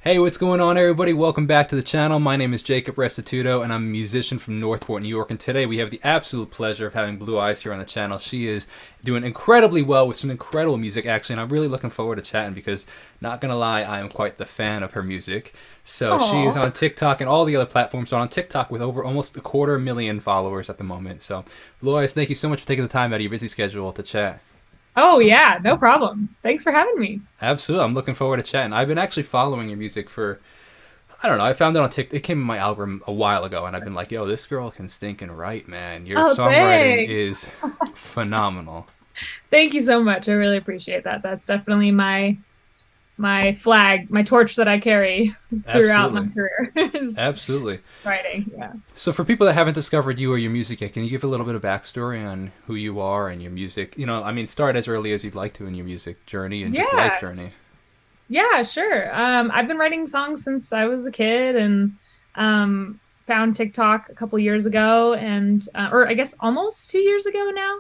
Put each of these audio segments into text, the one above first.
Hey, what's going on, everybody? Welcome back to the channel. My name is Jacob Restituto, and I'm a musician from Northport, New York. And today we have the absolute pleasure of having Blü Eyes here on the channel. She is doing incredibly well with some incredible music, actually, and I'm really looking forward to chatting because, not gonna lie, I am quite the fan of her music. So she is Oh, on TikTok and all the other platforms. So on TikTok with over almost 250,000 followers at the moment. So, Blü Eyes, thank you so much for taking the time out of your busy schedule to chat. oh yeah, no problem. Thanks for having me. Absolutely, I'm looking forward to chatting. I've been actually following your music for I don't know. I found it on TikTok. It came in my algorithm a while ago, and I've been like, "Yo, this girl can stink and write, man. Your Oh, songwriting thanks. is phenomenal." Thank you so much. I really appreciate that. That's definitely my flag, my torch that I carry throughout my Absolutely, career is absolutely. writing. Yeah. So, for people that haven't discovered you or your music yet, can you give a little bit of backstory on who you are and your music? I mean, start as early as you'd like to in your music journey and just life Yeah. journey. Yeah, sure. I've been writing songs since I was a kid and found TikTok a couple years ago and or I guess almost 2 years ago now.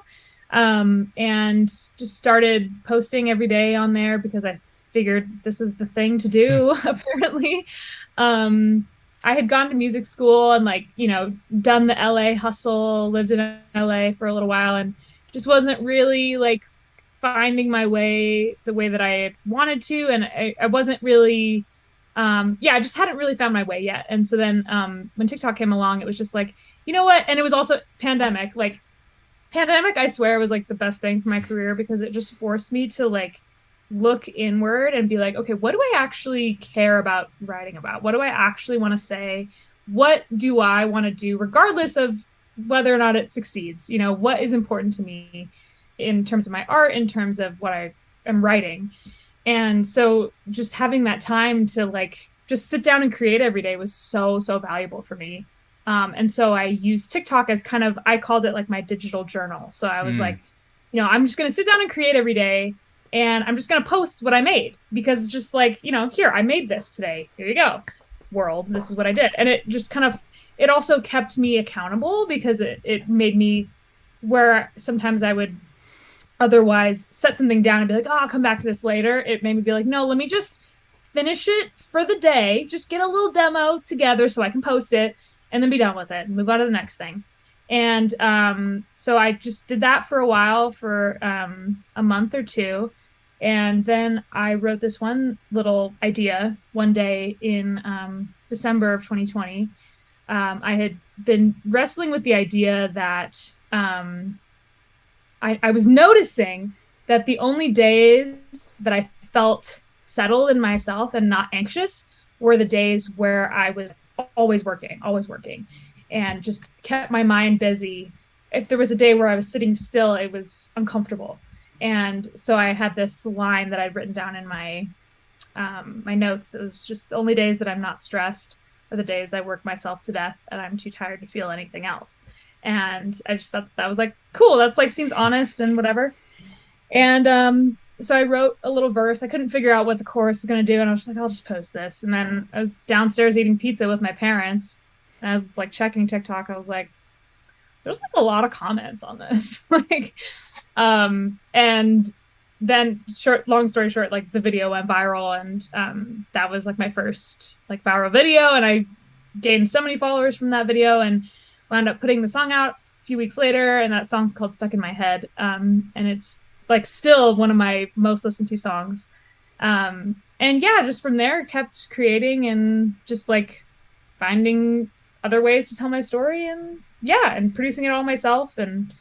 And just started posting every day on there because I figured this is the thing to do, apparently. I had gone to music school and done the LA hustle, lived in LA for a little while and just wasn't really finding my way the way that I had wanted to. And I wasn't really, yeah, I just hadn't really found my way yet. And so then when TikTok came along, it was just like, you know what? And it was also pandemic. Pandemic, I swear, was like the best thing for my career because it just forced me to look inward and be like, okay, what do I actually care about writing about? What do I actually want to say? What do I want to do, regardless of whether or not it succeeds? What is important to me in terms of my art, in terms of what I am writing. And so just having that time to just sit down and create every day was so, so valuable for me. And so I used TikTok as kind of, I called it like my digital journal. So I was Mm. like, I'm just going to sit down and create every day. And I'm just going to post what I made because it's just like, here, I made this today. Here you go, world. This is what I did. And it just kind of, it also kept me accountable because it made me where sometimes I would otherwise set something down and be like, oh, I'll come back to this later. It made me be like, no, let me just finish it for the day, just get a little demo together so I can post it and then be done with it and move on to the next thing. And so I just did that for a while, for a month or two. And then I wrote this one little idea one day in December of 2020. I had been wrestling with the idea that I was noticing that the only days that I felt settled in myself and not anxious were the days where I was always working, and just kept my mind busy. If there was a day where I was sitting still, it was uncomfortable. And so I had this line that I'd written down in my notes. It was just the only days that I'm not stressed are the days I work myself to death and I'm too tired to feel anything else. And I just thought that was like cool. That's like seems honest and whatever. And so I wrote a little verse. I couldn't figure out what the chorus was going to do, and I was just like, I'll just post this. And then I was downstairs eating pizza with my parents, and I was like checking TikTok. I was like, there's like a lot of comments on this, and then long story short, like the video went viral, and that was like my first like viral video, and I gained so many followers from that video, and wound up putting the song out a few weeks later, and that song's called Stuck in My Head. And it's like still one of my most listened to songs. And yeah, just from there kept creating and just like finding other ways to tell my story, and yeah, and producing it all myself, and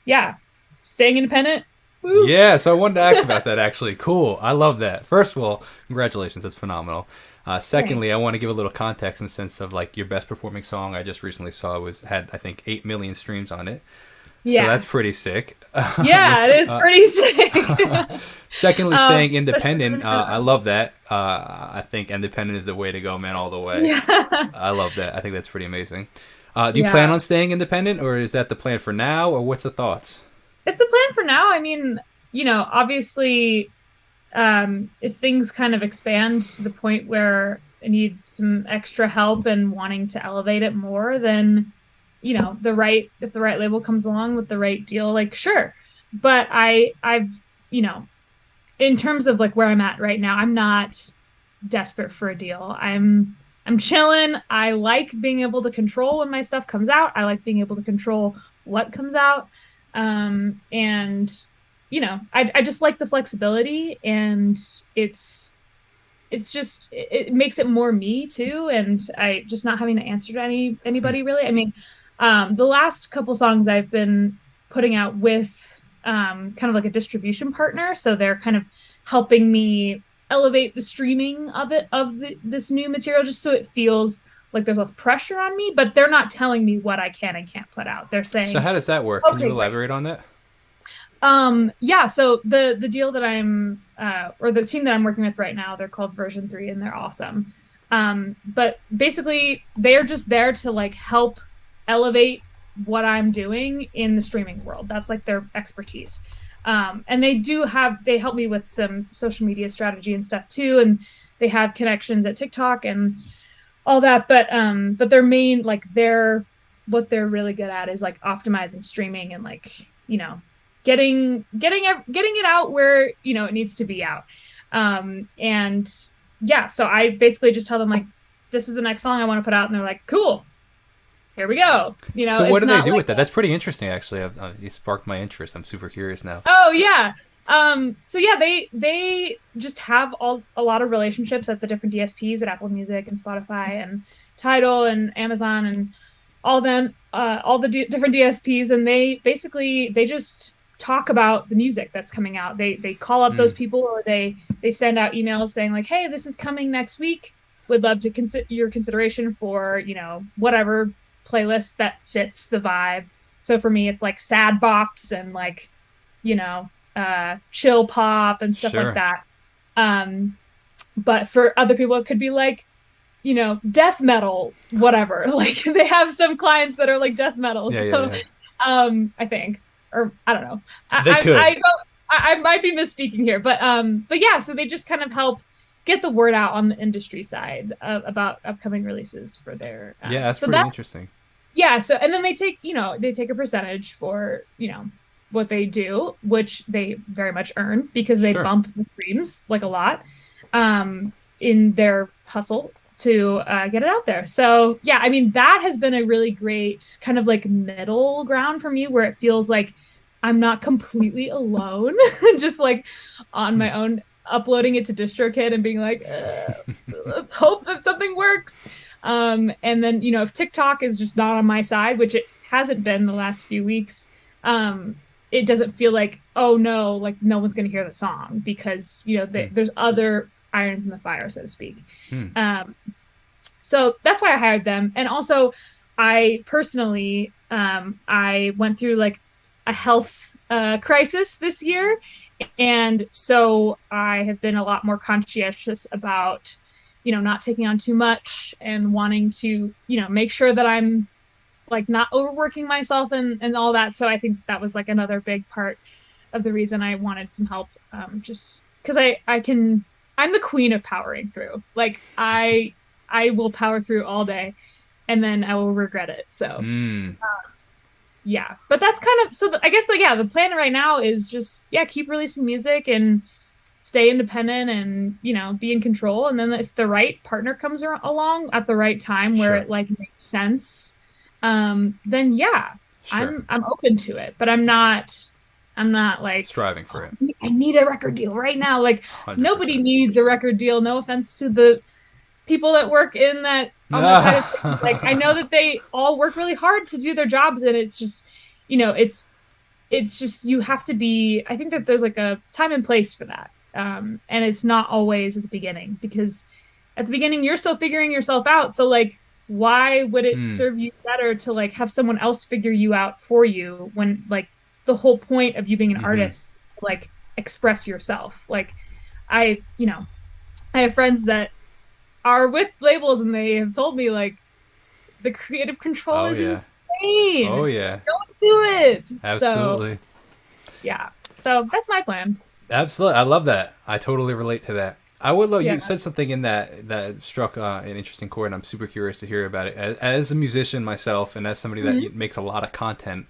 yeah, staying independent. Woo. Yeah, so I wanted to ask about that actually. Cool. I love that. First of all, congratulations. That's phenomenal. Thanks. Secondly, I want to give a little context in the sense of like your best performing song I just recently saw was had I think 8 million streams on it. So Yeah. that's pretty sick. Yeah, it is pretty sick. Secondly, staying Especially independent. when you're I love that. I think independent is the way to go, man, all the way. yeah. I love that. I think that's pretty amazing. Do you plan Yeah. on staying independent, or is that the plan for now, or what's the thoughts? It's a plan for now. I mean, obviously, if things kind of expand to the point where I need some extra help and wanting to elevate it more, then, if the right label comes along with the right deal, like sure. But I've, in terms of like where I'm at right now, I'm not desperate for a deal. I'm chilling. I like being able to control when my stuff comes out. I like being able to control what comes out. And I just like the flexibility, and it makes it more me too, and I just not having to answer to anybody really. I mean, the last couple songs I've been putting out with kind of like a distribution partner, so they're kind of helping me elevate the streaming this new material, just so it feels like there's less pressure on me, but they're not telling me what I can and can't put out. They're So saying, how does that work? Can okay, you elaborate on that? yeah, so the deal that I'm or the team that I'm working with right now, they're called Version 3, and they're awesome. But basically they're just there to like help elevate what I'm doing in the streaming world. That's like their expertise. And they help me with some social media strategy and stuff too, and they have connections at TikTok and all that. But their main, like, what they're really good at is like optimizing streaming and like, getting it out where it needs to be out. And yeah, so I basically just tell them like, this is the next song I want to put out, and they're like, cool, here we go. So what it's do they not do like with that? That's pretty interesting, actually. You sparked my interest. I'm super curious now. Oh yeah. So yeah, they just have a lot of relationships at the different DSPs at Apple Music and Spotify and Tidal and Amazon and all them, all the different DSPs, and they just talk about the music that's coming out. They call up those people, or they send out emails saying like, hey, this is coming next week. Would love to consider your consideration for whatever playlist that fits the vibe. So for me, it's like sad bops and like chill pop and stuff like that. But for other people, it could be like death metal, whatever. Like they have some clients that are like death metal. I think, or I don't know. I might be misspeaking here, but yeah. So they just kind of help get the word out on the industry side about upcoming releases for their. Yeah, that's pretty interesting. Yeah. So and then they take a percentage for what they do, which they very much earn because they bump the streams like a lot in their hustle to get it out there. So yeah, I mean, that has been a really great kind of like middle ground for me, where it feels like I'm not completely alone, just like on my own, uploading it to DistroKid and being like, let's hope that something works. And then, if TikTok is just not on my side, which it hasn't been the last few weeks, it doesn't feel like, oh no, like no one's going to hear the song because, there's other irons in the fire, so to speak. So that's why I hired them. And also I personally, I went through like a health crisis this year. And so I have been a lot more conscientious about, not taking on too much and wanting to, make sure that I'm like not overworking myself and all that. So I think that was like another big part of the reason I wanted some help. Just because I'm the queen of powering through. Like I will power through all day and then I will regret it. So yeah, but that's kind of, so I guess the plan right now is just, keep releasing music and stay independent and, be in control. And then if the right partner comes along at the right time where it like makes sense, then yeah, I'm open to it, but I'm not like striving for it. I need a record deal right now. Like 100%. Nobody needs a record deal. No offense to the people that work in that on that side of things. Like I know that they all work really hard to do their jobs, and it's just it's just you have to be, I think that there's like a time and place for that, and it's not always at the beginning, because at the beginning you're still figuring yourself out. So like, why would it serve you better to like have someone else figure you out for you, when like the whole point of you being an artist is to like express yourself? Like I have friends that are with labels, and they have told me like the creative control is insane. Oh yeah. Don't do it. Absolutely. So, yeah. So that's my plan. Absolutely. I love that. I totally relate to that. I would love, you said something in that struck an interesting chord, and I'm super curious to hear about it. As a musician myself, and as somebody that makes a lot of content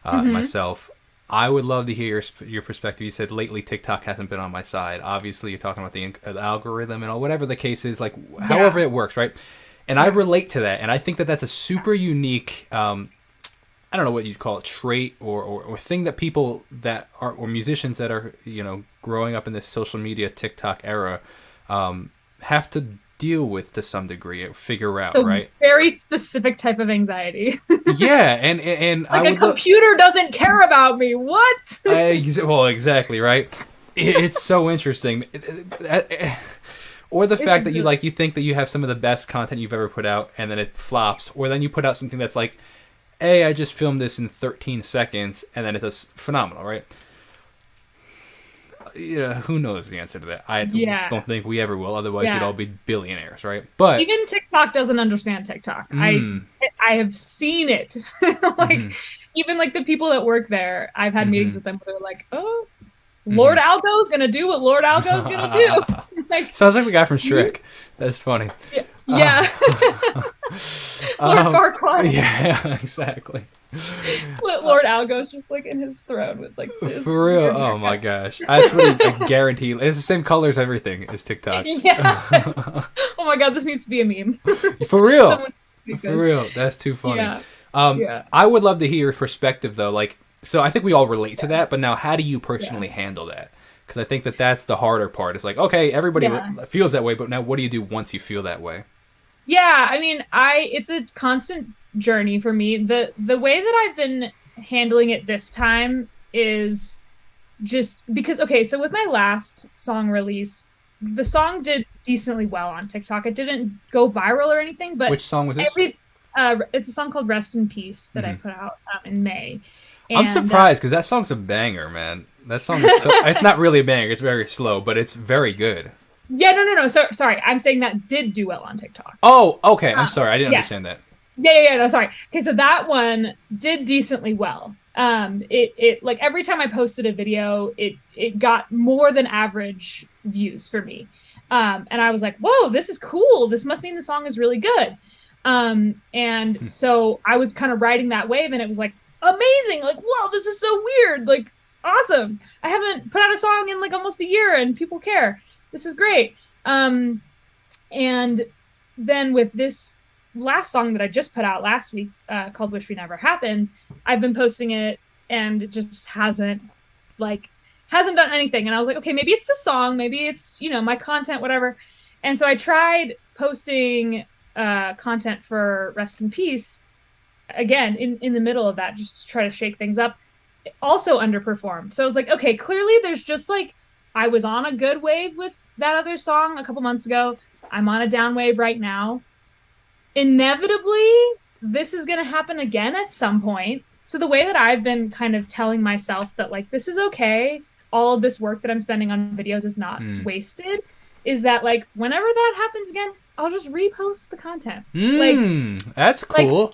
myself, I would love to hear your perspective. You said lately TikTok hasn't been on my side. Obviously, you're talking about the algorithm and all, whatever the case is, like however it works, right? And I relate to that, and I think that that's a super unique. I don't know what you'd call it, trait or thing that people that are, or musicians that are, growing up in this social media TikTok era, have to deal with to some degrry, figure out, right? Very specific type of anxiety. Yeah, and like a computer doesn't care about me. What? Well, exactly, right. It's so interesting. Or the fact that you think that you have some of the best content you've ever put out, and then it flops, or then you put out something that's like, hey, I just filmed this in 13 seconds, and then it's phenomenal, right? Who knows the answer to that? I don't think we ever will. Otherwise, we'd all be billionaires, right? But even TikTok doesn't understand TikTok. I have seen it. Even like the people that work there, I've had meetings with them where they're like, "Oh, Lord Algo's gonna do what Lord Algo's gonna do." Sounds like the guy from Shrek. That's funny. Yeah. Lord Farquaad. Yeah, exactly. Lord Algo's just like in his throne with like this. For real? Oh my gosh. That's what I guarantee. It's the same color as everything as TikTok. Yeah. Oh my god, this needs to be a meme. For real. For real. That's too funny. Yeah. I would love to hear your perspective though. Like, so I think we all relate to that, but now how do you personally handle that? Because I think that that's the harder part. It's like, okay, everybody feels that way, but now what do you do once you feel that way? Yeah, I mean, it's a constant journey for me. The way that I've been handling it this time is just because, okay, so with my last song release, the song did decently well on TikTok. It didn't go viral or anything, but which song was this? It's a song called Rest in Peace that I put out in May. And I'm surprised because that song's a banger, man. That song is it's not really a banger. It's very slow, but it's very good. Yeah, no. Sorry. I'm saying that did do well on TikTok. Oh, okay. I'm sorry. I didn't understand that. Yeah. No, sorry. Okay, so that one did decently well. It like every time I posted a video, it got more than average views for me. And I was like, whoa, this is cool. This must mean the song is really good. And so I was kind of riding that wave, and it was like amazing. Like, whoa, this is so weird. Like, awesome. I haven't put out a song in like almost a year, and people care. This is great. And then with this last song that I just put out last week, called Wish We Never Happened, I've been posting it, and it just hasn't done anything. And I was like, okay, maybe it's the song, maybe it's, my content, whatever. And so I tried posting content for Rest in Peace again in the middle of that, just to try to shake things up. It also underperformed. So I was like, okay, clearly there's just like, I was on a good wave with that other song a couple months ago. I'm on a down wave right now. Inevitably, this is going to happen again at some point. So the way that I've been kind of telling myself that like, this is okay, all of this work that I'm spending on videos is not wasted, is that like, whenever that happens again, I'll just repost the content. That's cool. Like,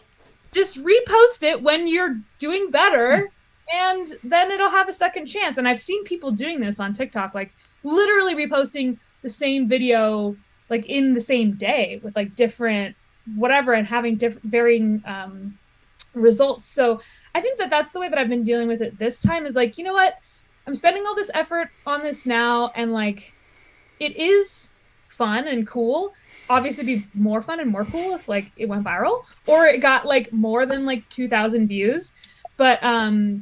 just repost it when you're doing better. And then it'll have a second chance. And I've seen people doing this on TikTok, like literally reposting the same video, like in the same day with like different whatever, and having different varying results. So I think that that's the way that I've been dealing with it this time, is like, you know what? I'm spending all this effort on this now, and like, it is fun and cool. Obviously be more fun and more cool if like it went viral or it got like more than like 2,000 views. But I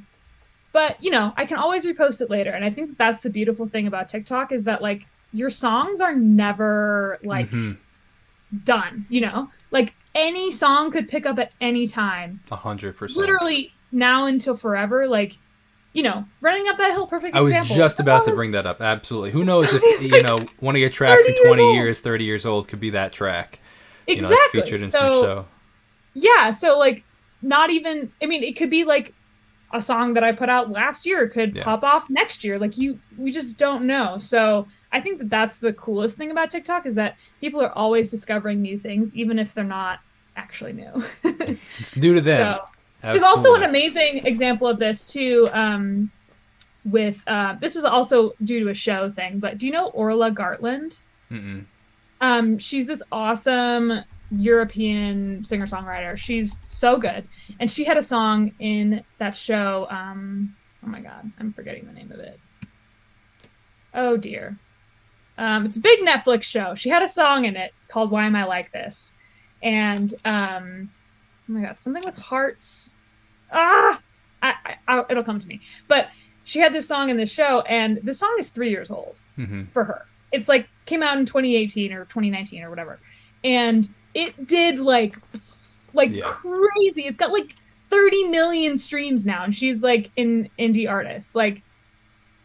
can always repost it later. And I think that's the beautiful thing about TikTok, is that like your songs are never like done, like any song could pick up at any time. 100%. Literally now until forever. Like, Running Up That Hill, perfect example. I was just about to bring that up. Absolutely. Who knows if, one of your tracks in 20 years, 30 years old could be that track. Exactly. It's featured in some show. Yeah. So like, not even, it could be like a song that I put out last year could pop off next year. Like we just don't know. So I think that that's the coolest thing about TikTok, is that people are always discovering new things, even if they're not actually new. It's new to them. So, there's also an amazing example of this too. With this was also due to a show thing, but do you know Orla Gartland? She's this awesome European singer-songwriter. She's so good, and she had a song in that show. Oh my God, I'm forgetting the name of it. Oh dear. It's a big Netflix show. She had a song in it called "Why Am I Like This," and oh my God, something with hearts. It'll come to me. But she had this song in this show, and the song is 3 years old for her. It's like came out in 2018 or 2019 or whatever, and it did like crazy. It's got like 30 million streams now, and she's like an indie artist. Like,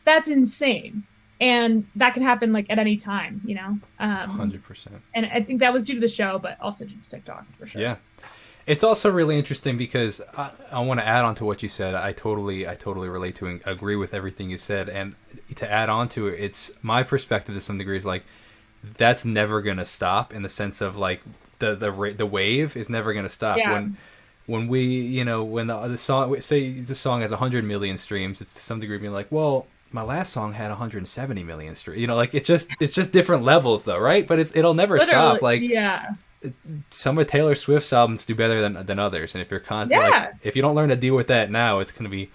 that's insane. And that can happen like at any time, 100%. And I think that was due to the show, but also due to TikTok for sure. Yeah. It's also really interesting because I want to add on to what you said. I totally relate to and agree with everything you said. And to add on to it, it's my perspective to some degree is like, that's never going to stop, in the sense of like the wave is never going to stop. Yeah. When we, when the song, say the song has 100 million streams, it's to some degree being like, well, my last song had 170 million streams. Like it's just different levels though, right? But it'll never stop. Like, yeah. Some of Taylor Swift's albums do better than others, and if you're like, if you don't learn to deal with that now, it's going to be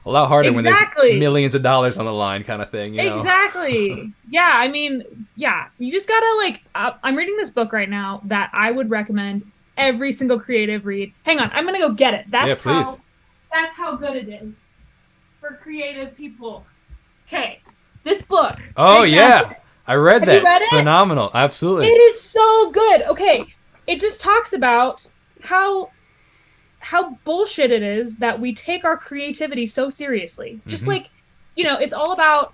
a lot harder when there's millions of dollars on the line, kind of thing. Exactly. Yeah, I mean, yeah, you just gotta like. I'm reading this book right now that I would recommend every single creative read. Hang on, I'm gonna go get it. That's how good it is for creative people. Okay, this book. Oh yeah. I read that. You read it? Phenomenal. Absolutely. It is so good. Okay. It just talks about how bullshit it is that we take our creativity so seriously. Just like, it's all about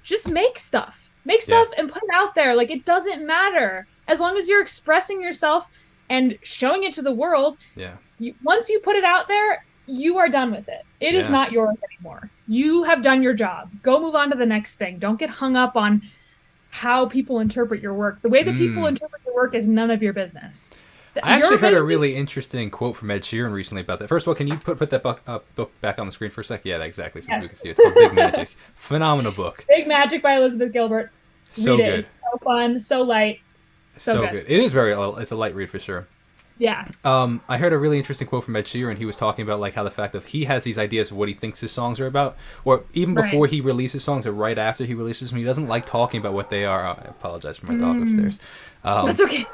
just make stuff. Make stuff and put it out there. Like, it doesn't matter. As long as you're expressing yourself and showing it to the world. Yeah. Once you put it out there, you are done with it. It is not yours anymore. You have done your job. Go move on to the next thing. Don't get hung up on how people interpret your work. The way that people interpret your work is none of your business. I actually heard a really interesting quote from Ed Sheeran recently about that. First of all, can you put that book back on the screen for a sec? Yeah, exactly. So we can see it. It's called Big Magic. Phenomenal book. Big Magic by Elizabeth Gilbert. So Read good. It. It's so fun, so light. So good. It is it's a light read for sure. Yeah. I heard a really interesting quote from Ed Sheeran. He was talking about like how the fact that he has these ideas of what he thinks his songs are about, or even before he releases songs or right after he releases them, he doesn't like talking about what they are. I apologize for my dog upstairs. That's okay.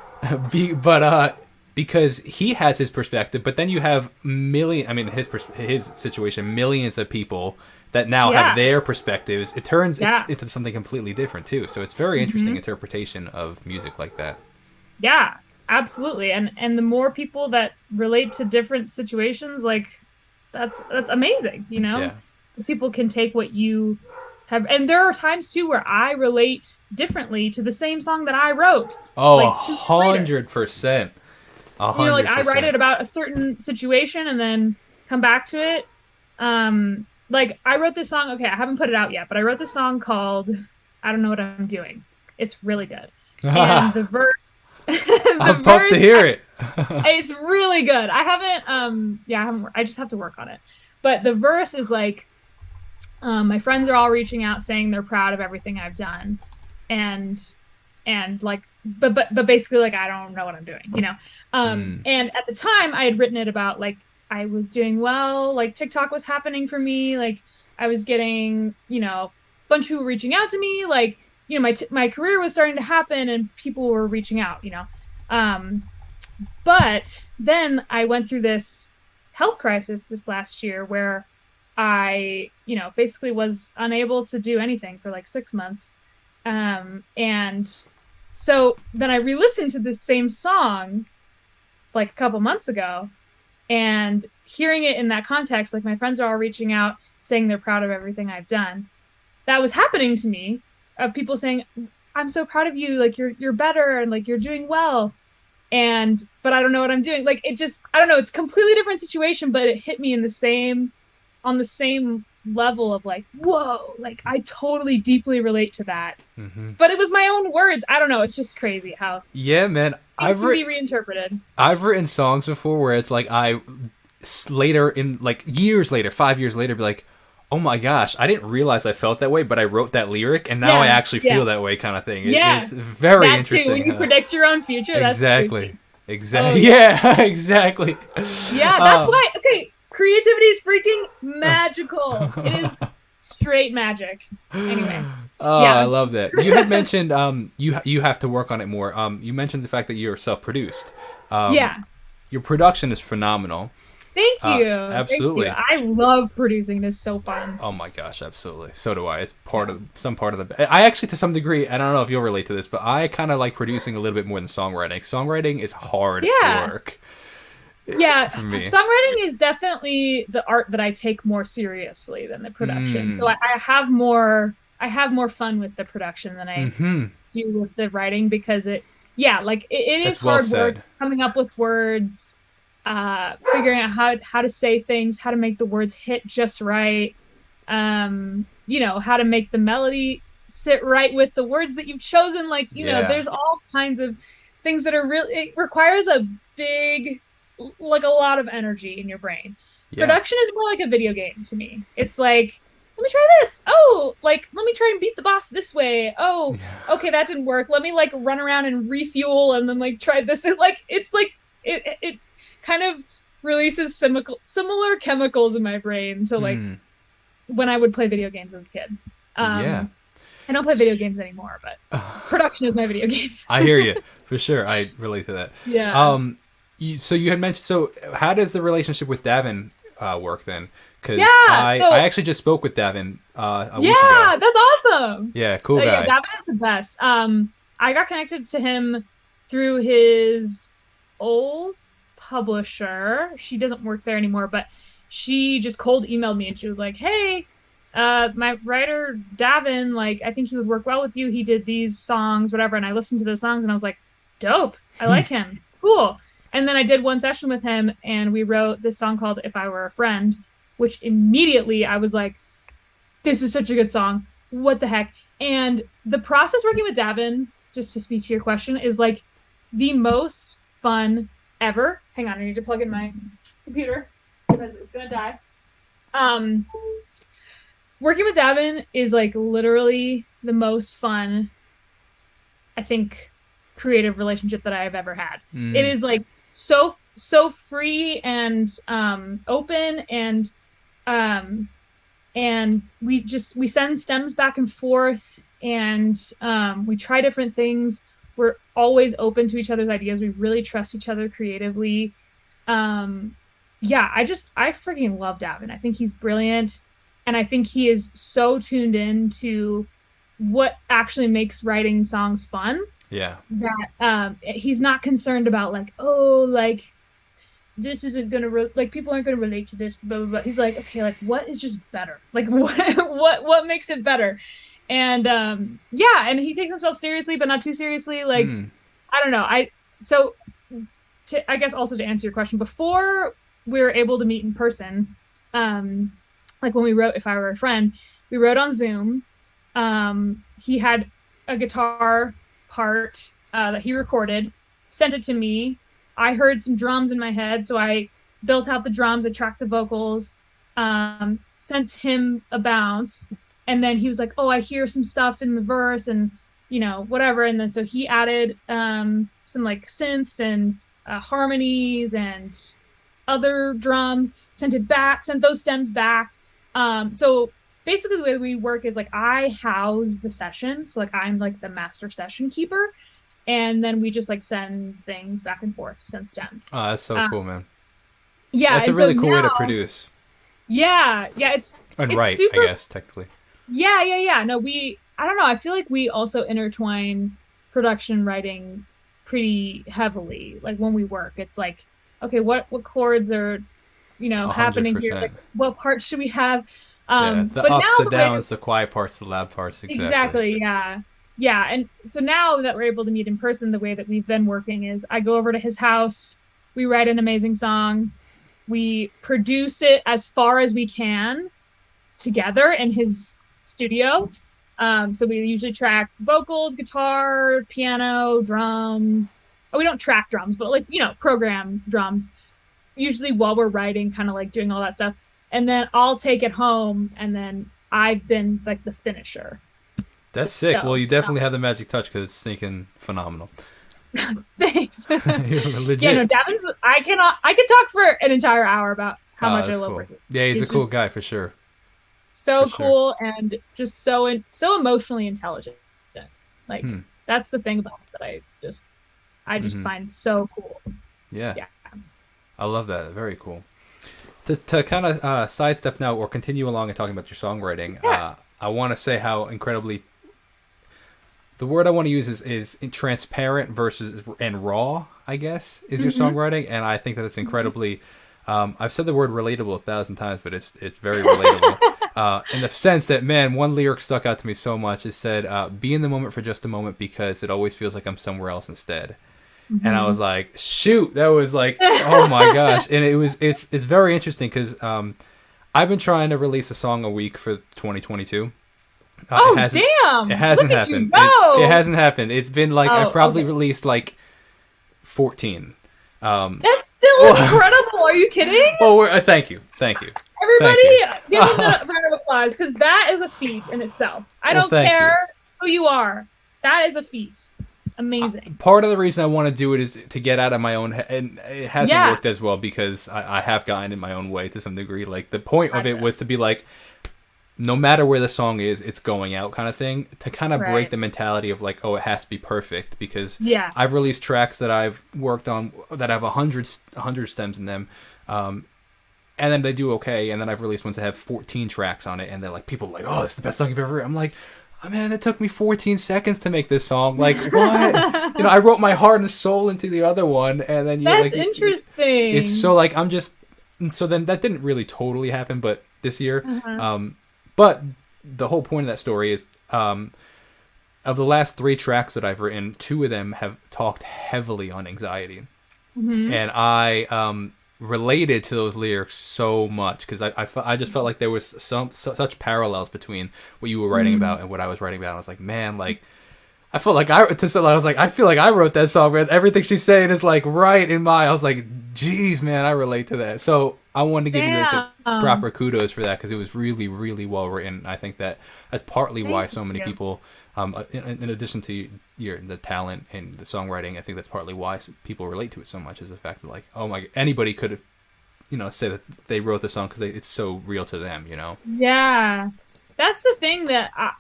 Because he has his perspective, but then you have his situation, millions of people that now have their perspectives. It turns into something completely different too. So it's very interesting interpretation of music like that. Yeah. Absolutely. And the more people that relate to different situations, like that's amazing, People can take what you have, and there are times too where I relate differently to the same song that I wrote. Oh, like 100%. Like I write it about a certain situation and then come back to it. Like I wrote this song, okay, I haven't put it out yet, but I wrote this song called I Don't Know What I'm Doing. It's really good. And the verse I'm pumped to hear it. It's really good. I haven't I just have to work on it. But the verse is like, my friends are all reaching out saying they're proud of everything I've done. And like, but basically like, I don't know what I'm doing, And at the time I had written it about like, I was doing well, like TikTok was happening for me. Like I was getting, a bunch of people reaching out to me, like, my career was starting to happen and people were reaching out, But then I went through this health crisis this last year where I, basically was unable to do anything for like 6 months. And so then I re-listened to this same song like a couple months ago, and hearing it in that context, like my friends are all reaching out saying they're proud of everything I've done. That was happening to me. Of people saying, I'm so proud of you, like you're better and like you're doing well. But I don't know what I'm doing. Like it just, I don't know, it's a completely different situation, but it hit me on the same level of like, whoa, like I totally deeply relate to that. But it was my own words. I don't know. It's just crazy how. Yeah, man. It can be reinterpreted. I've written songs before where it's like later in like years later, 5 years later, be like, oh my gosh, I didn't realize I felt that way, but I wrote that lyric, and now I actually feel that way, kind of thing. It's very interesting. Too, when you predict your own future, exactly. That's exactly. Oh, yeah, exactly. Yeah, that's why. Okay, creativity is freaking magical. It is straight magic. Anyway. Oh, Yeah. I love that. You had mentioned you have to work on it more. You mentioned the fact that you're self-produced. Yeah. Your production is phenomenal. Thank you. Absolutely. Thank you. I love producing. It's so fun. Oh my gosh, absolutely. So do I. It's part of the. I actually, to some degree, I don't know if you'll relate to this, but I kind of like producing a little bit more than songwriting. Songwriting is hard work. Yeah, for me. songwriting is definitely the art that I take more seriously than the production. So I have more fun with the production than I do with the writing, because it is hard work coming up with words, figuring out how to say things, how to make the words hit just right, how to make the melody sit right with the words that you've chosen. There's all kinds of things that are really, it requires a lot of energy in your brain. Production is more like a video game to me. It's like, let me try this. Oh, let me try and beat the boss this way. Oh, okay, that didn't work. Let me run around and refuel and then try this. It kind of releases similar chemicals in my brain to when I would play video games as a kid. I don't play video games anymore, but production is my video game. I hear you for sure. I relate to that. Yeah. So you had mentioned. So how does the relationship with Davin work then? Because I actually just spoke with Davin a week ago. Yeah, that's awesome. Yeah, cool guy. Yeah, Davin is the best. I got connected to him through his old publisher. She doesn't work there anymore, but she just cold emailed me and she was like, "Hey, my writer Davin, I think he would work well with you. He did these songs, whatever." And I listened to those songs and I was like, "Dope! I like him. Cool." And then I did one session with him and we wrote this song called "If I Were a Friend," which immediately I was like, this is such a good song. What the heck? And the process working with Davin, just to speak to your question, is the most fun ever. Hang on, I need to plug in my computer because it's gonna die. Working with Davin is literally the most fun, I think, creative relationship that I've ever had. It is so free and open, and we send stems back and forth, and we try different things. We're always open to each other's ideas. We really trust each other creatively. I freaking love Davin. I think he's brilliant, and I think he is so tuned in to what actually makes writing songs fun. Yeah. That he's not concerned about this isn't gonna people aren't gonna relate to this, blah blah blah. He's like, okay, what is just better? What makes it better? And and he takes himself seriously, but not too seriously. I don't know. I guess also to answer your question, before we were able to meet in person, when we wrote "If I Were a Friend," we wrote on Zoom. He had a guitar part that he recorded, sent it to me. I heard some drums in my head, so I built out the drums, I tracked the vocals, sent him a bounce, and then he was like, "Oh, I hear some stuff in the verse," and whatever. And then so he added some synths and harmonies and other drums, sent those stems back. So basically the way we work is I house the session, so I'm the master session keeper. And then we just send things back and forth, send stems. Oh, that's so cool, man. Yeah, that's a really cool way to produce. Yeah, it's right, super, I guess technically. Yeah. No, I don't know. I feel like we also intertwine production writing pretty heavily. When we work, it's okay, what chords are happening 100%. Here? What parts should we have? The but ups, now the downs, the quiet parts, the loud parts. Exactly. Yeah, and so now that we're able to meet in person, the way that we've been working is I go over to his house, we write an amazing song, we produce it as far as we can together in his studio. So we usually track vocals, guitar, piano, drums. Oh, we don't track drums, but program drums. Usually while we're writing, kind of doing all that stuff. And then I'll take it home, and then I've been the finisher. That's sick. Well, you definitely have the magic touch because it's sneaking phenomenal. Thanks. Legit. Yeah, no, Davin's. I can talk for an entire hour about how much I That's love cool. Ricky. Yeah, he's a He's cool just guy for sure. For so sure. cool and just so emotionally intelligent. Like Hmm. that's the thing about him that I just Hmm. find so cool. Yeah, Yeah. I love that. Very cool. To kind of sidestep now or continue along and talking about your songwriting, Yeah. I want to say how incredibly the word I want to use is transparent versus and raw. I guess is your Hmm. songwriting, and I think that it's incredibly. I've said the word relatable 1,000 times, but it's very relatable in the sense that man, one lyric stuck out to me so much. It said, "Be in the moment for just a moment because it always feels like I'm somewhere else instead." And I was Hmm. like, "Shoot!" That was like, oh my gosh! And it's very interesting because I've been trying to release a song a week for 2022. It Oh, hasn't. It damn. Look hasn't at you happened. It go. hasn't happened. It's been like I've Oh, probably okay. released like 14. Um, That's still well, incredible. Are you kidding? thank you, thank you, thank you. Everybody, give him a round of applause because that is a feat in itself. I Well, don't thank you. care who you are. That is a feat. Amazing. Part of the reason I want to do it is to get out of my own head, and it hasn't Yeah. worked as well because I have gotten in my own way to some degree. Like the point of it Gotcha. was to be like, no matter where the song is, it's going out kind of thing. To kind of break Right. the mentality of like, oh, it has to be perfect because Yeah. I've released tracks that I've worked on that have a hundred stems in them. And then they do okay, and then I've released ones that have 14 tracks on it, and they're like, people are like, oh, it's the best song you've ever. I'm like, oh, man, it took me 14 seconds to make this song. Like, what? I wrote my heart and soul into the other one, and then That's it's so interesting. like I'm just. So then that didn't really totally happen, but this year, Uh-huh. but the whole point of that story is, of the last three tracks that I've written, two of them have talked heavily on anxiety, Hmm. and I related to those lyrics so much because I just felt like there was such parallels between what you were writing Hmm. about and what I was writing about. I was like, man, like I felt like I was like, I feel like I wrote that song, man. Everything she's saying is like right in my. I was like, geez, man, I relate to that. So I wanted to give you the Damn. proper kudos for that because it was really, really well written. I think that's partly why Thank so many you. people, in addition to the talent and the songwriting, I think that's partly why people relate to it so much is the fact that like, oh my, anybody could have, say that they wrote the song because it's so real to them. Yeah. That's the thing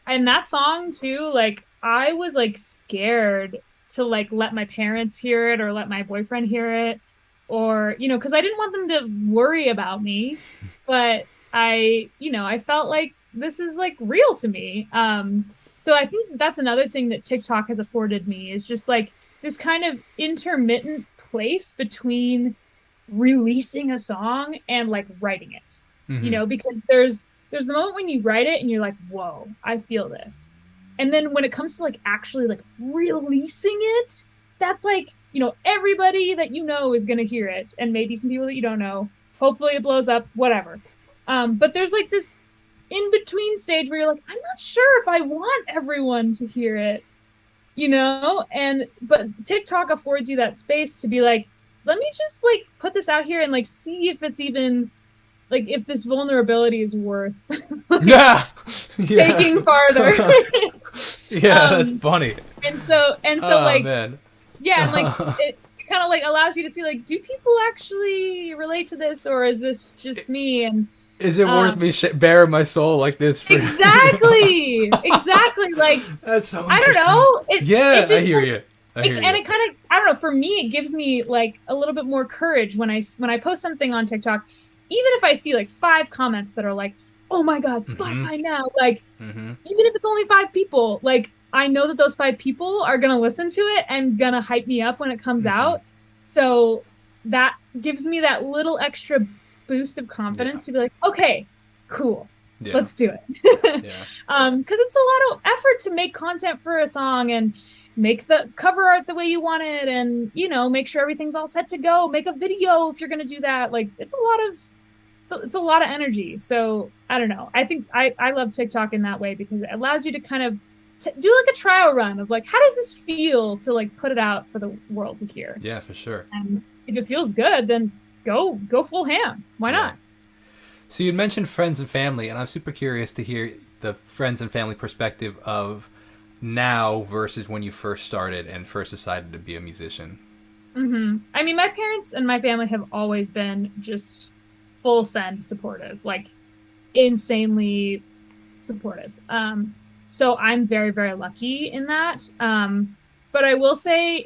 and that song too, like I was like scared to like let my parents hear it or let my boyfriend hear it or, because I didn't want them to worry about me, but I felt like this is like real to me. So I think that's another thing that TikTok has afforded me is just like this kind of intermittent place between releasing a song and like writing it. Hmm. Because there's the moment when you write it and you're like, "Whoa, I feel this." And then when it comes to like actually like releasing it, that's like, everybody that you know is going to hear it and maybe some people that you don't know. Hopefully it blows up, whatever. But there's like this in between stage where you're like, I'm not sure if I want everyone to hear it. And but TikTok affords you that space to be like, let me just like put this out here and like see if it's even like if this vulnerability is worth like Yeah, yeah, taking farther. yeah. That's um funny. and so Oh like man. yeah, and like it kind of like allows you to see like, do people actually relate to this or is this just me? And Is it worth um me bearing my soul like this for? exactly like That's so I don't interesting. know, it Yeah, I just hear like you. I hear and you. it kind of, I don't know, for me it gives me like a little bit more courage when I post something on TikTok, even if I see like 5 comments that are like, oh my god, Mm-hmm. Spotify now, like Mm-hmm. even if it's only 5 people, like I know that those 5 people are gonna listen to it and gonna hype me up when it comes Mm-hmm. out. So that gives me that little extra boost of Yeah. confidence to be like, okay, cool, Yeah. let's do it. Yeah. Because it's a lot of effort to make content for a song and make the cover art the way you want it, and make sure everything's all set to go. Make a video if you're gonna do that. Like it's a lot of energy. So I don't know. I think I love TikTok in that way because it allows you to kind of do like a trial run of like, how does this feel to like put it out for the world to hear? Yeah, for sure. And if it feels good, then go full ham. Why Yeah. not? So you'd mentioned friends and family, and I'm super curious to hear the friends and family perspective of now versus when you first started and first decided to be a musician. I mean, my parents and my family have always been just full send supportive, like insanely supportive. So I'm very, very lucky in that. But I will say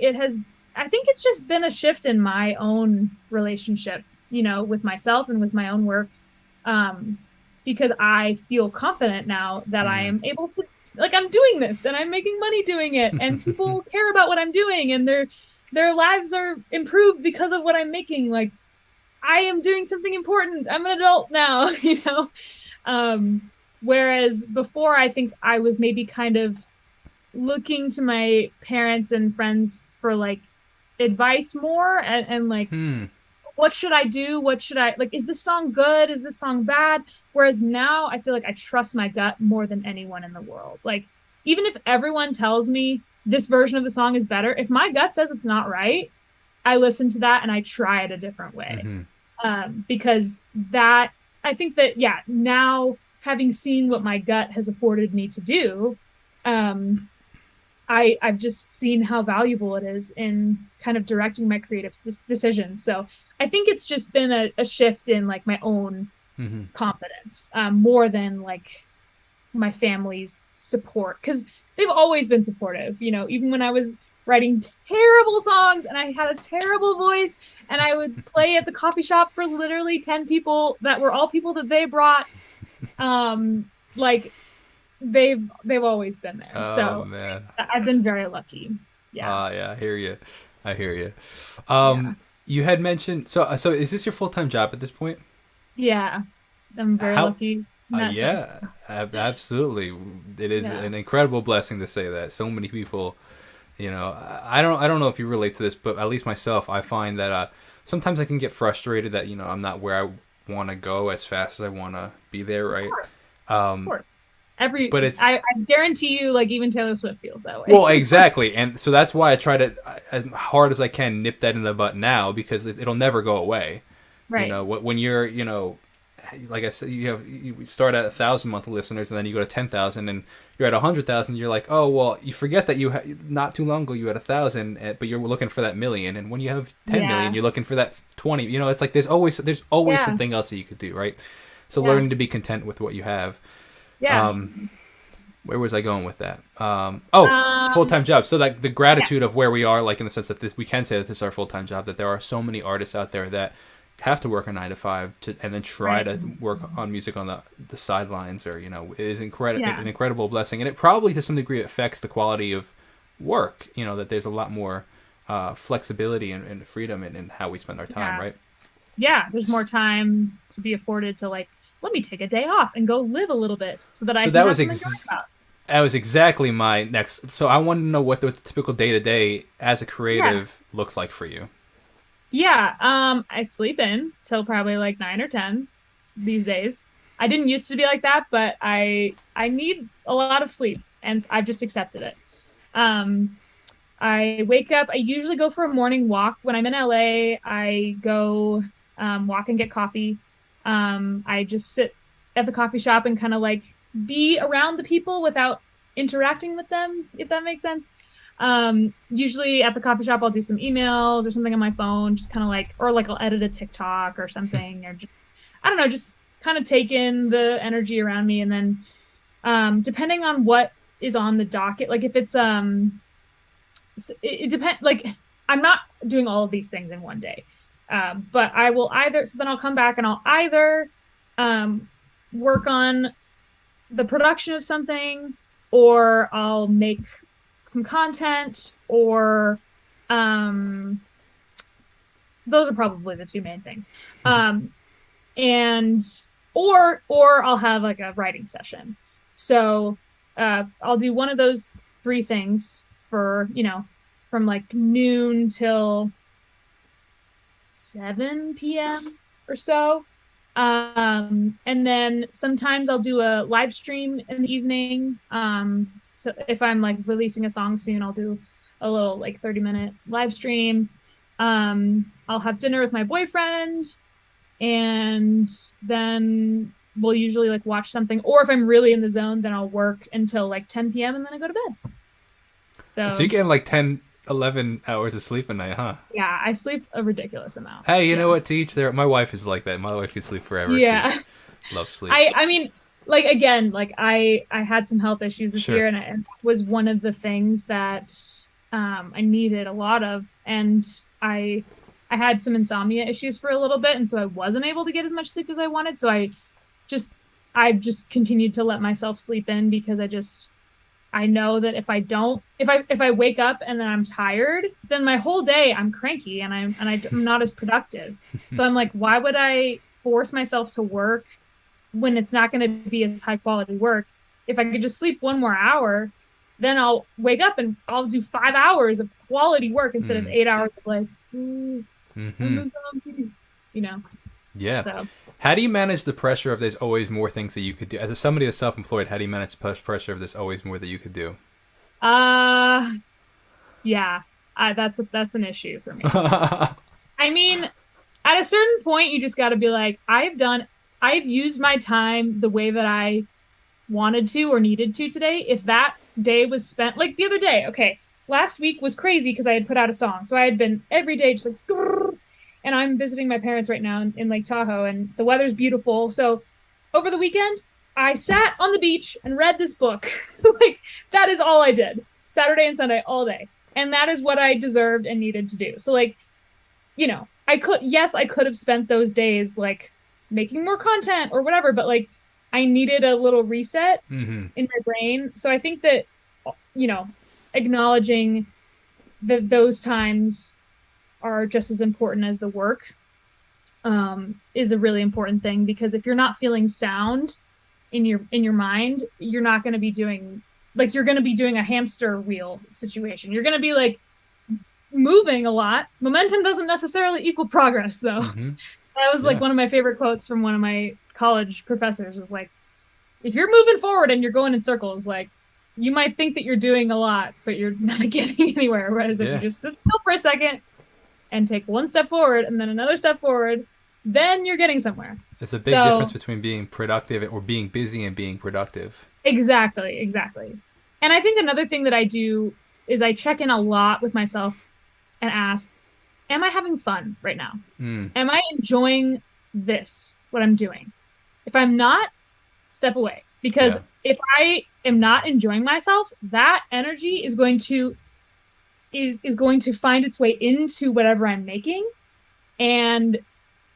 I think it's just been a shift in my own relationship, with myself and with my own work. Because I feel confident now that I am able to, like, I'm doing this and I'm making money doing it, and people care about what I'm doing, and their lives are improved because of what I'm making. Like, I am doing something important. I'm an adult now, Whereas before, I think I was maybe kind of looking to my parents and friends for like advice more, and like, what should I do? What should I like? Is this song good? Is this song bad? Whereas now I feel like I trust my gut more than anyone in the world. Like, even if everyone tells me this version of the song is better, if my gut says it's not right, I listen to that and I try it a different way. Because that, I think that, yeah, now having seen what my gut has afforded me to do, I've just seen how valuable it is in kind of directing my creative decisions. So I think it's just been a shift in like my own confidence, more than like my family's support, because they've always been supportive, even when I was writing terrible songs and I had a terrible voice, and I would play at the coffee shop for literally 10 people that were all people that they brought. Like, they've always been there. Oh, so man. I've been very lucky. Yeah. Yeah, I hear you. Yeah. You had mentioned, so is this your full-time job at this point? Yeah. I'm very lucky. Yeah, absolutely. It is an incredible blessing to say that. So many people, I don't know if you relate to this, but at least myself, I find that sometimes I can get frustrated that, I'm not where I want to go as fast as I want to be there, right? Of course. But it's, I guarantee you, like, even Taylor Swift feels that way. Well, exactly. And so that's why I try to, as hard as I can, nip that in the butt now, because it'll never go away. Right. When you're, like I said, you start at 1,000 monthly listeners, and then you go to 10,000, and you're at 100,000. You're like, oh well, you forget that not too long ago you had 1,000, but you're looking for that million. And when you have 10 million, you're looking for that 20. It's like there's always something else that you could do, right? So learning to be content with what you have. Yeah. Where was I going with that? Full-time job. So like the gratitude of where we are, like in the sense that we can say that this is our full-time job, that there are so many artists out there that have to work a 9 to 5 and then try to work on music on the sidelines, or it is an incredible blessing, and it probably to some degree affects the quality of work. That there's a lot more flexibility and freedom in how we spend our time, right? Yeah, there's more time to be afforded to, like, let me take a day off and go live a little bit so that I can have something to talk about. That was exactly my next. So I wanted to know what the typical day-to-day as a creative looks like for you. Yeah, I sleep in till probably like 9 or 10 these days. I didn't used to be like that, but I need a lot of sleep, and I've just accepted it. I wake up. I usually go for a morning walk. When I'm in LA, I go walk and get coffee. I just sit at the coffee shop and kind of like be around the people without interacting with them, if that makes sense. Usually at the coffee shop, I'll do some emails or something on my phone, just kind of like, or like I'll edit a TikTok or something, or just, I don't know, just kind of take in the energy around me. And then, depending on what is on the docket, like if it's, it depends, like I'm not doing all of these things in one day. But I will so then I'll come back and I'll either, work on the production of something, or I'll make some content, or those are probably the two main things. And or I'll have like a writing session. So I'll do one of those three things for, from like noon till 7 p.m. or so. And then sometimes I'll do a live stream in the evening. So if I'm like releasing a song soon, I'll do a little like 30-minute live stream. I'll have dinner with my boyfriend, and then we'll usually like watch something, or if I'm really in the zone, then I'll work until like 10 p.m. and then I go to bed. So you're getting like 10 11 hours of sleep a night, huh? Yeah, I sleep a ridiculous amount. Hey, you know Yeah. what? To each their. My wife is like that. My wife can sleep forever. She Yeah. loves sleep. I mean, like again, like I had some health issues this Sure. year, and it was one of the things that I needed a lot of, and I had some insomnia issues for a little bit, and so I wasn't able to get as much sleep as I wanted. So just I've just continued to let myself sleep in because I know that if I don't, if I wake up and then I'm tired, then my whole day I'm cranky and I'm not as productive. So I'm like, why would I force myself to work when it's not going to be as high quality work? If I could just sleep one more hour, then I'll wake up and I'll do 5 hours of quality work instead of Mm. 8 hours of like, I'm Mm-hmm. a zombie, you know? Yeah. So, How do you manage the pressure of there's always more things that you could do? As somebody that's self-employed, how do you manage the pressure of there's always more that you could do? uh, yeah, that's an issue for me. I mean, at a certain point, you just got to be like, I've used my time the way that I wanted to or needed to today. If that day was spent like the other day, okay, last week was crazy because I had put out a song. So I had been every day just like, grrr, and I'm visiting my parents right now in Lake Tahoe and the weather's beautiful. So over the weekend, I sat on the beach and read this book. Like that is all I did. Saturday and Sunday all day. And that is what I deserved and needed to do. So like I could have spent those days like making more content or whatever, but like I needed a little reset Mm-hmm. in my brain. So I think that, you know, acknowledging that those times are just as important as the work is a really important thing because if you're not feeling sound in your mind, you're not going to be doing like you're going to be doing a hamster wheel situation. You're going to be like moving a lot. Momentum doesn't necessarily equal progress, though. Mm-hmm. That was like Yeah. one of my favorite quotes from one of my college professors is like, if you're moving forward and you're going in circles, like you might think that you're doing a lot, but you're not getting anywhere. Whereas if you Yeah. just sit still for a second and take one step forward and then another step forward, then you're getting somewhere. It's a big difference So between being productive or being busy and being productive. exactly, exactly. And I think another thing that I do is I check in a lot with myself and ask, am I having fun right now? Mm. Am I enjoying this, what I'm doing? If I'm not, step away. Because Yeah. if I am not enjoying myself, that energy is going to find its way into whatever I'm making. And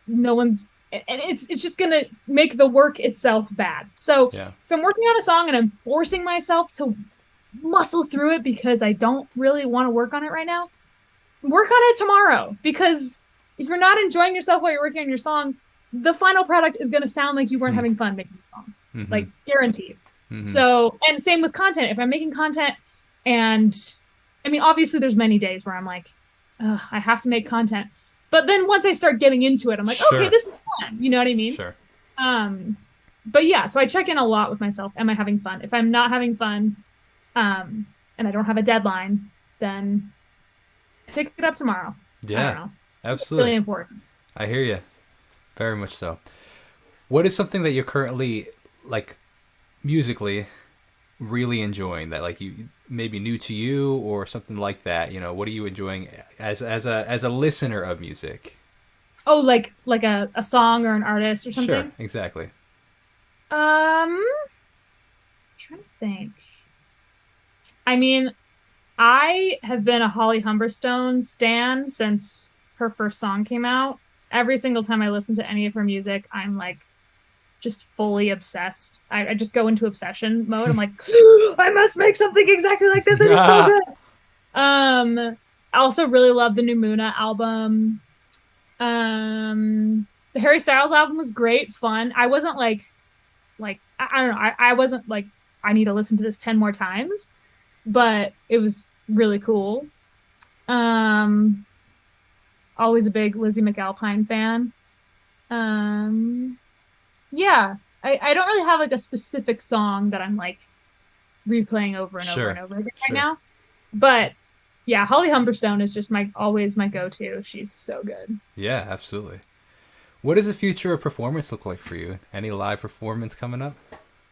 no one's and it's just gonna make the work itself bad. So Yeah. if I'm working on a song and I'm forcing myself to muscle through it because I don't really want to work on it right now, work on it tomorrow because if you're not enjoying yourself while you're working on your song, the final product is going to sound like you weren't having fun making the song, Mm-hmm. like guaranteed. Mm-hmm. So, and same with content. If I'm making content, and I mean, obviously, there's many days where I'm like, I have to make content. But then once I start getting into it, I'm like, okay, Sure. this is fun. You know what I mean? Sure. But yeah, so I check in a lot with myself. Am I having fun? If I'm not having fun, and I don't have a deadline, then pick it up tomorrow. I don't Yeah. know. It's Absolutely. really important. I hear you. Very much so. What is something that you're currently like musically really enjoying that like you maybe new to you or something like that? You know, what are you enjoying as a listener of music? Oh, like a song or an artist or Sure, something. exactly. I'm trying to think. I mean, I have been a Holly Humberstone stan since her first song came out. Every single time I listen to any of her music, I'm like just fully obsessed. I just go into obsession mode. I'm like, I must make something exactly like this. It is so good. I also really love the new Muna album. The Harry Styles album was great, fun. I wasn't like I don't know. I wasn't like I need to listen to this 10 more times, but it was really cool. Um, Always a big Lizzie McAlpine fan. Yeah, I don't really have like a specific song that I'm like replaying over and over Sure. and over again right Sure. now. But yeah, Holly Humberstone is just my always my go-to. She's so good. Yeah, absolutely. What does the future of performance look like for you? Any live performance coming up?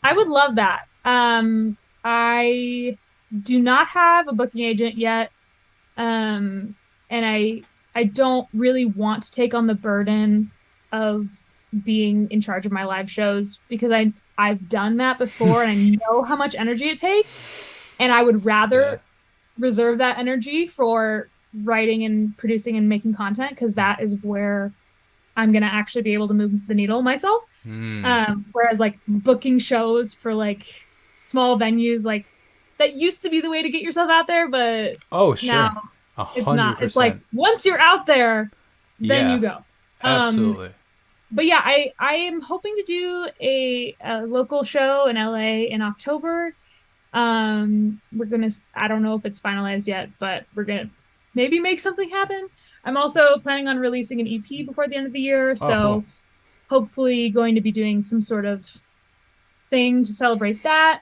I would love that. I do not have a booking agent yet. And I don't really want to take on the burden of being in charge of my live shows because I've done that before and I know how much energy it takes, and I would Yeah. rather reserve that energy for writing and producing and making content because that is where I'm gonna actually be able to move the needle myself. Mm. Whereas like booking shows for like small venues, like that used to be the way to get yourself out there, but Oh, now sure. A it's hundred not. It's like percent. once you're out there, then you Yeah, go. Um, absolutely. but yeah, I am hoping to do a local show in LA in October. We're gonna, I don't know if it's finalized yet, but we're gonna maybe make something happen. I'm also planning on releasing an EP before the end of the year, Oh, cool. so hopefully going to be doing some sort of thing to celebrate that.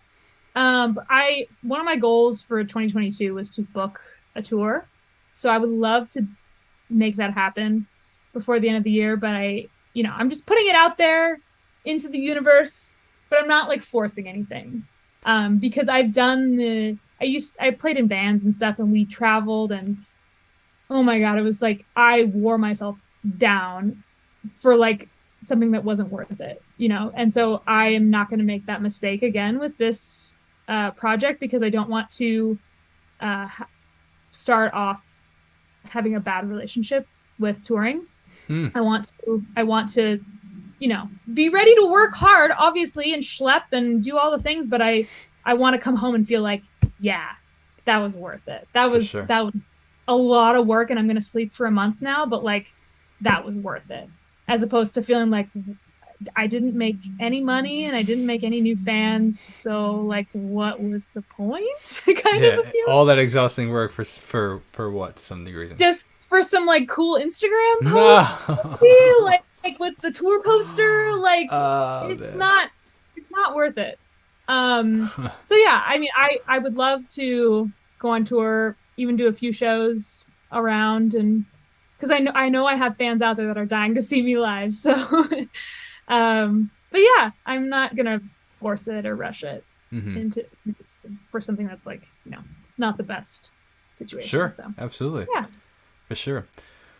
But I one of my goals for 2022 was to book a tour. So I would love to make that happen before the end of the year, but I'm just putting it out there into the universe, but I'm not like forcing anything. Because I played in bands and stuff and we traveled, and oh my God, it was like I wore myself down for like something that wasn't worth it. And so I am not going to make that mistake again with this project because I don't want to uh, start off having a bad relationship with touring. Hmm. I want to be ready to work hard, obviously, and schlep and do all the things, but I want to come home and feel like, yeah, that was worth it. That For was sure. that was a lot of work, and I'm gonna sleep for a month now, but like that was worth it. As opposed to feeling like I didn't make any money and I didn't make any new fans, so like what was the point? Kind of Yeah, a feeling. all that exhausting work for what to some degree. Just for some like cool Instagram posts, maybe, No. like with the tour poster, like Oh it's man. not it's not worth it. So yeah, I mean I would love to go on tour, even do a few shows around, and because I know I have fans out there that are dying to see me live. So but yeah, I'm not gonna force it or rush it Hmm. into for something that's like, not the best situation. Sure, So absolutely, yeah. for sure.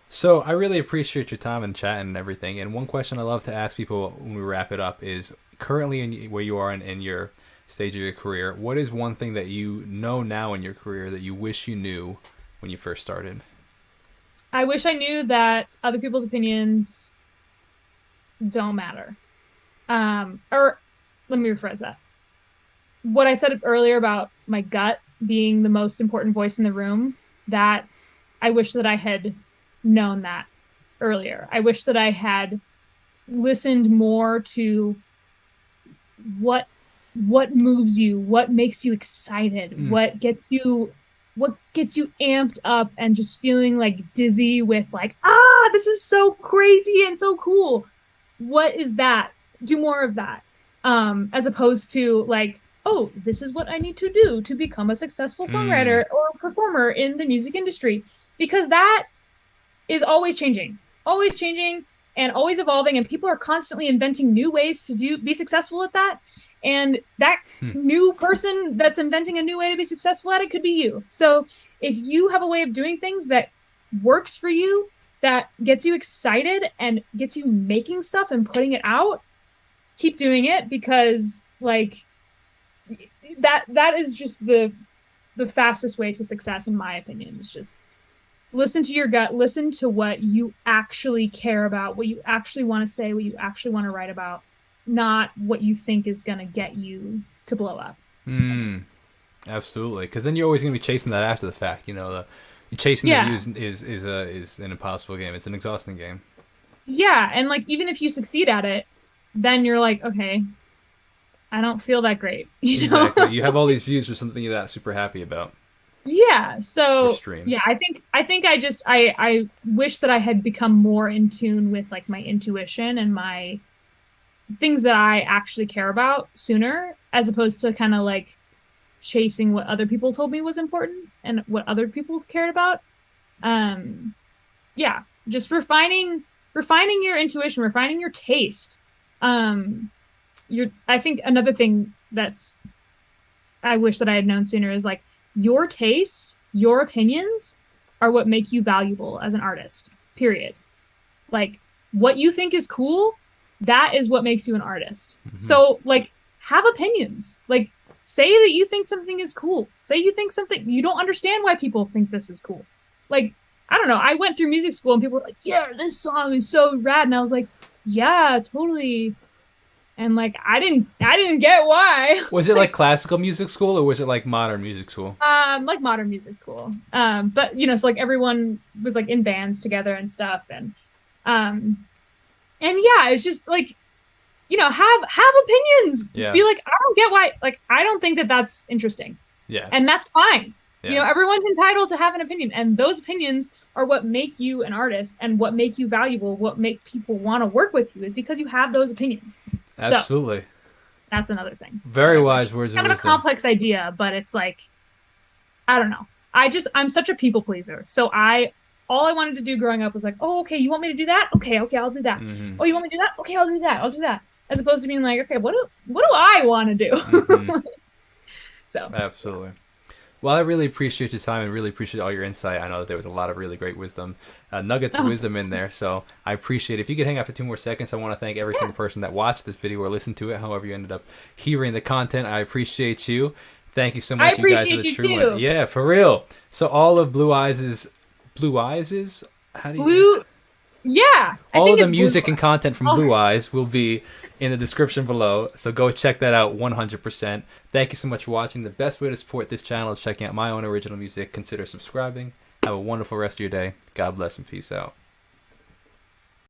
So I really appreciate your time and chat and everything. And one question I love to ask people when we wrap it up is: currently, where you are in your stage of your career, what is one thing that you know now in your career that you wish you knew when you first started? I wish I knew that other people's opinions don't matter. Or let me rephrase that. What I said earlier about my gut being the most important voice in the room, that I wish that I had known that earlier. I wish that I had listened more to what what moves you, what makes you excited, Mm. what gets you amped up and just feeling like dizzy with like, this is so crazy and so cool. What is that? Do more of that. As opposed to like, oh, this is what I need to do to become a successful Mm. songwriter or performer in the music industry. Because that is always changing and always evolving, and people are constantly inventing new ways to be successful at that. And that Hmm. new person that's inventing a new way to be successful at it could be you. So if you have a way of doing things that works for you, that gets you excited and gets you making stuff and putting it out, keep doing it, because like that is just the fastest way to success, in my opinion. It's just listen to your gut, listen to what you actually care about, what you actually want to say, what you actually want to write about, not what you think is going to get you to blow up. That makes Mm. sense. Absolutely, because then you're always going to be chasing that after the fact. Chasing the Yeah. views is an impossible game. It's an exhausting game. Yeah. And like, even if you succeed at it, then you're like, okay, I don't feel that great, you know? Exactly. You have all these views for something you're not super happy about, Yeah. or So yeah, streams. I think I wish that I had become more in tune with like my intuition and my things that I actually care about sooner, as opposed to kind of like chasing what other people told me was important and what other people cared about. Um, yeah, just refining your intuition, refining your taste. Um, I think another thing that's I wish that I had known sooner is like your taste, your opinions are what make you valuable as an artist, period. Like, what you think is cool, that is what makes you an artist. So, like, have opinions. Like, say that you think something is cool. Say you think something, you don't understand why people think this is cool. Like, I don't know. I went through music school and people were like, yeah, this song is so rad. And I was like, yeah, totally. And like, I didn't get why. Was it like classical music school or was it like modern music school? Like modern music school. But you know, so like everyone was like in bands together and stuff. And yeah, it's just like, you know, have opinions. Yeah. Be like, I don't get why, like, I don't think that that's interesting. Yeah. And that's fine. Yeah. You know, everyone's entitled to have an opinion, and those opinions are what make you an artist and what make you valuable, what make people want to work with you is because you have those opinions. Absolutely. So, that's another thing. Very wise words of kind of wisdom. a complex idea, but it's like, I don't know. I'm such a people pleaser. So all I wanted to do growing up was like, oh, okay, you want me to do that? Okay, I'll do that. Oh, you want me to do that? Okay, I'll do that. As opposed to being like, okay, what do I want to do? So absolutely. Well, I really appreciate your time and really appreciate all your insight. I know that there was a lot of really great wisdom, nuggets of wisdom in there. So I appreciate it. If you could hang out for 2 more seconds, I want to thank every single person that watched this video or listened to it, however you ended up hearing the content. I appreciate you. Thank you so much. You guys are the true one. Yeah, for real. So all of Blü Eyes' how do you... Yeah. All of the music and content from Blü Eyes will be in the description below, so go check that out 100%. Thank you so much for watching. The best way to support this channel is checking out my own original music. Consider subscribing. Have a wonderful rest of your day. God bless and peace out.